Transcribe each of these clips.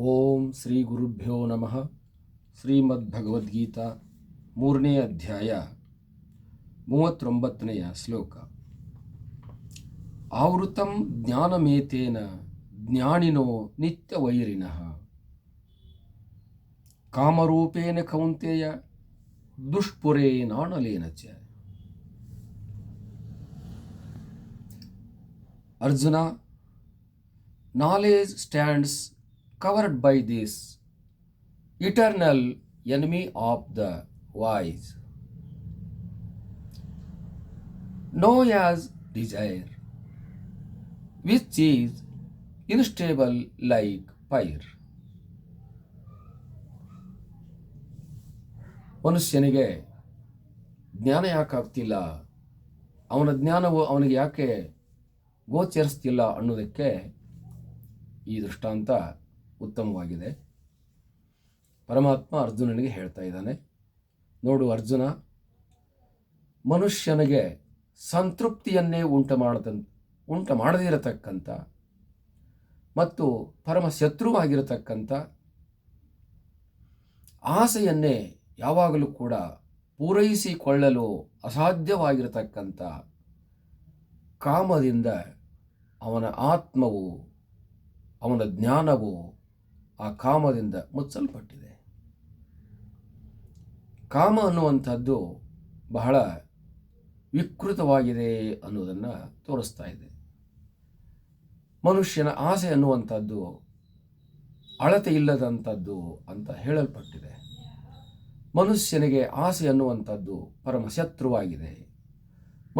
ಓಂ ಶ್ರೀ ಗುರುಭ್ಯೋ ನಮಃ. ಶ್ರೀಮದ್ಭಗವದ್ಗೀತಾ 3ನೇ ಅಧ್ಯಾಯ 39ನೆಯ ಶ್ಲೋಕ. ಆವೃತಂ ಜ್ಞಾನಮೇತೇನ ಜ್ಞಾನಿನೋ ನಿತ್ಯವೈರಿಣಃ ಕಾಮರೂಪೇಣ ಕೌಂತೆಯ ದುಷ್ಪುರೇನಾಣಲೇನ ಚ. Arjuna, knowledge stands covered by this eternal enemy of the wise, known as desire, which is unstable like fire. ಮನುಷ್ಯನಿಗೆ ಜ್ಞಾನ ಯಾಕಾಗ್ತಿಲ್ಲ, ಅವನ ಜ್ಞಾನವು ಅವನಿಗೆ ಯಾಕೆ ಗೋಚರಿಸ್ತಿಲ್ಲ ಅನ್ನೋದಕ್ಕೆ ಈ ದೃಷ್ಟಾಂತ ಉತ್ತಮವಾಗಿದೆ. ಪರಮಾತ್ಮ ಅರ್ಜುನನಿಗೆ ಹೇಳ್ತಾ ಇದ್ದಾನೆ, ನೋಡು ಅರ್ಜುನ, ಮನುಷ್ಯನಿಗೆ ಸಂತೃಪ್ತಿಯನ್ನೇ ಉಂಟು ಮಾಡದಿರತಕ್ಕಂಥ ಮತ್ತು ಪರಮ ಶತ್ರುವಾಗಿರತಕ್ಕಂಥ ಆಸೆಯನ್ನೇ ಯಾವಾಗಲೂ ಕೂಡ ಪೂರೈಸಿಕೊಳ್ಳಲು ಅಸಾಧ್ಯವಾಗಿರತಕ್ಕಂಥ ಕಾಮದಿಂದ ಅವನ ಆತ್ಮವು, ಅವನ ಜ್ಞಾನವು ಆ ಕಾಮದಿಂದ ಮುಚ್ಚಲ್ಪಟ್ಟಿದೆ. ಕಾಮ ಅನ್ನುವಂಥದ್ದು ಬಹಳ ವಿಕೃತವಾಗಿದೆ ಅನ್ನೋದನ್ನು ತೋರಿಸ್ತಾ ಇದೆ. ಮನುಷ್ಯನ ಆಸೆ ಅನ್ನುವಂಥದ್ದು ಅಳತೆ ಇಲ್ಲದಂಥದ್ದು ಅಂತ ಹೇಳಲ್ಪಟ್ಟಿದೆ. ಮನುಷ್ಯನಿಗೆ ಆಸೆ ಅನ್ನುವಂಥದ್ದು ಪರಮ ಶತ್ರುವಾಗಿದೆ.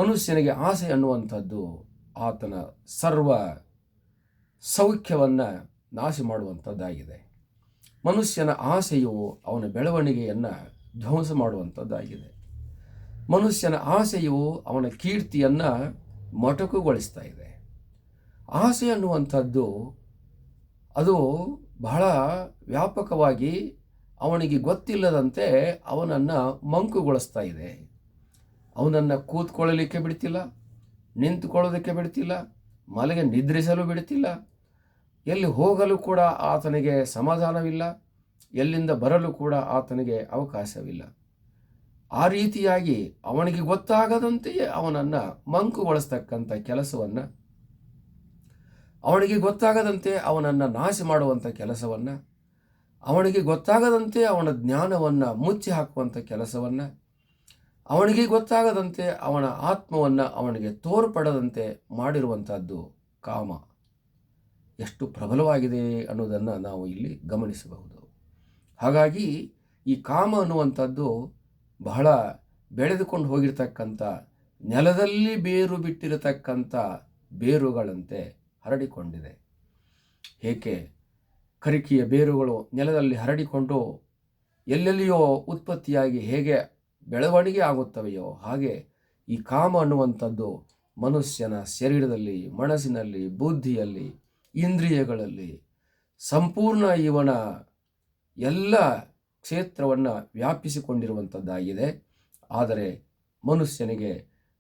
ಮನುಷ್ಯನಿಗೆ ಆಸೆ ಅನ್ನುವಂಥದ್ದು ಆತನ ಸರ್ವ ಸೌಖ್ಯವನ್ನು ನಾಶ ಮಾಡುವಂಥದ್ದಾಗಿದೆ. ಮನುಷ್ಯನ ಆಸೆಯು ಅವನ ಬೆಳವಣಿಗೆಯನ್ನು ಧ್ವಂಸ ಮಾಡುವಂಥದ್ದಾಗಿದೆ. ಮನುಷ್ಯನ ಆಸೆಯು ಅವನ ಕೀರ್ತಿಯನ್ನು ಮೊಟಕುಗೊಳಿಸ್ತಾ ಇದೆ. ಆಸೆ ಅನ್ನುವಂಥದ್ದು ಅದು ಬಹಳ ವ್ಯಾಪಕವಾಗಿ ಅವನಿಗೆ ಗೊತ್ತಿಲ್ಲದಂತೆ ಅವನನ್ನು ಮಂಕುಗೊಳಿಸ್ತಾ ಇದೆ. ಅವನನ್ನು ಕೂತ್ಕೊಳ್ಳಲಿಕ್ಕೆ ಬಿಡ್ತಿಲ್ಲ, ನಿಂತುಕೊಳ್ಳೋದಕ್ಕೆ ಬಿಡ್ತಿಲ್ಲ, ಮಲಗೆ ನಿದ್ರಿಸಲು ಬಿಡ್ತಿಲ್ಲ, ಎಲ್ಲಿ ಹೋಗಲು ಕೂಡ ಆತನಿಗೆ ಸಮಾಧಾನವಿಲ್ಲ, ಎಲ್ಲಿಂದ ಬರಲು ಕೂಡ ಆತನಿಗೆ ಅವಕಾಶವಿಲ್ಲ. ಆ ರೀತಿಯಾಗಿ ಅವನಿಗೆ ಗೊತ್ತಾಗದಂತೆಯೇ ಅವನನ್ನು ಮಂಕುಗೊಳಿಸ್ತಕ್ಕಂಥ ಕೆಲಸವನ್ನು, ಅವನಿಗೆ ಗೊತ್ತಾಗದಂತೆ ಅವನನ್ನು ನಾಶ ಮಾಡುವಂಥ ಕೆಲಸವನ್ನು, ಅವನಿಗೆ ಗೊತ್ತಾಗದಂತೆ ಅವನ ಜ್ಞಾನವನ್ನು ಮುಚ್ಚಿ ಹಾಕುವಂಥ ಕೆಲಸವನ್ನು, ಅವನಿಗೆ ಗೊತ್ತಾಗದಂತೆ ಅವನ ಆತ್ಮವನ್ನು ಅವನಿಗೆ ತೋರ್ಪಡದಂತೆ ಮಾಡಿರುವಂಥದ್ದು ಕಾಮ ಎಷ್ಟು ಪ್ರಬಲವಾಗಿದೆ ಅನ್ನೋದನ್ನು ನಾವು ಇಲ್ಲಿ ಗಮನಿಸಬಹುದು. ಹಾಗಾಗಿ ಈ ಕಾಮ ಅನ್ನುವಂಥದ್ದು ಬಹಳ ಬೆಳೆದುಕೊಂಡು ಹೋಗಿರ್ತಕ್ಕಂಥ ನೆಲದಲ್ಲಿ ಬೇರು ಬಿಟ್ಟಿರತಕ್ಕಂಥ ಬೇರುಗಳಂತೆ ಹರಡಿಕೊಂಡಿದೆ. ಏಕೆ ಕರಿಕೆಯ ಬೇರುಗಳು ನೆಲದಲ್ಲಿ ಹರಡಿಕೊಂಡು ಎಲ್ಲೆಲ್ಲಿಯೋ ಉತ್ಪತ್ತಿಯಾಗಿ ಹೇಗೆ ಬೆಳವಣಿಗೆ ಆಗುತ್ತವೆಯೋ ಹಾಗೆ ಈ ಕಾಮ ಅನ್ನುವಂಥದ್ದು ಮನುಷ್ಯನ ಶರೀರದಲ್ಲಿ, ಮನಸ್ಸಿನಲ್ಲಿ, ಬುದ್ಧಿಯಲ್ಲಿ, ಇಂದ್ರಿಯಗಳಲ್ಲಿ ಸಂಪೂರ್ಣ ಇವನ ಎಲ್ಲ ಕ್ಷೇತ್ರವನ್ನು ವ್ಯಾಪಿಸಿಕೊಂಡಿರುವಂಥದ್ದಾಗಿದೆ. ಆದರೆ ಮನುಷ್ಯನಿಗೆ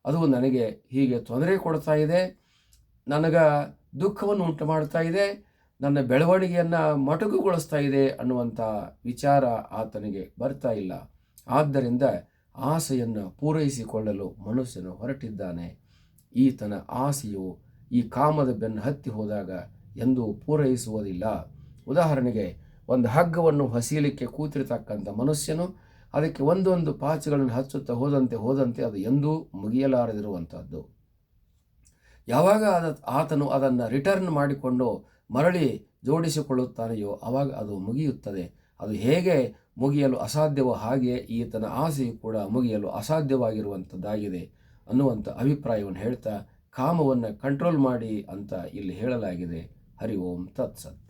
ಅದು ನನಗೆ ಹೀಗೆ ತೊಂದರೆ ಕೊಡ್ತಾ ಇದೆ, ನನಗೆ ದುಃಖವನ್ನು ಉಂಟು ಮಾಡ್ತಾ ಇದೆ, ನನ್ನ ಬೆಳವಣಿಗೆಯನ್ನು ಮೊಟಕುಗೊಳಿಸ್ತಾ ಇದೆ ಅನ್ನುವಂಥ ವಿಚಾರ ಆತನಿಗೆ ಬರ್ತಾ ಇಲ್ಲ. ಆದ್ದರಿಂದ ಆಸೆಯನ್ನು ಪೂರೈಸಿಕೊಳ್ಳಲು ಮನುಷ್ಯನು ಹೊರಟಿದ್ದಾನೆ. ಈತನ ಆಸೆಯು ಈ ಕಾಮದ ಬೆನ್ನು ಹತ್ತಿ ಹೋದಾಗ ಎಂದೂ ಪೂರೈಸುವುದಿಲ್ಲ. ಉದಾಹರಣೆಗೆ ಒಂದು ಹಗ್ಗವನ್ನು ಹಸಿಯಲಿಕ್ಕೆ ಕೂತಿರತಕ್ಕಂಥ ಮನುಷ್ಯನು ಅದಕ್ಕೆ ಒಂದೊಂದು ಪಾಚುಗಳನ್ನು ಹಚ್ಚುತ್ತಾ ಹೋದಂತೆ ಅದು ಎಂದೂ ಮುಗಿಯಲಾರದಿರುವಂಥದ್ದು. ಯಾವಾಗ ಆತನು ಅದನ್ನು ರಿಟರ್ನ್ ಮಾಡಿಕೊಂಡು ಮರಳಿ ಜೋಡಿಸಿಕೊಳ್ಳುತ್ತಾನೆಯೋ ಆವಾಗ ಅದು ಮುಗಿಯುತ್ತದೆ. ಅದು ಹೇಗೆ ಮುಗಿಯಲು ಅಸಾಧ್ಯವೋ ಹಾಗೆ ಈತನ ಆಸೆಯು ಕೂಡ ಮುಗಿಯಲು ಅಸಾಧ್ಯವಾಗಿರುವಂಥದ್ದಾಗಿದೆ ಅನ್ನುವಂಥ ಅಭಿಪ್ರಾಯವನ್ನು ಹೇಳ್ತಾ ಕಾಮವನ್ನು ಕಂಟ್ರೋಲ್ ಮಾಡಿ ಅಂತ ಇಲ್ಲಿ ಹೇಳಲಾಗಿದೆ. ಹರಿ ಓಂ ತತ್ಸತ್.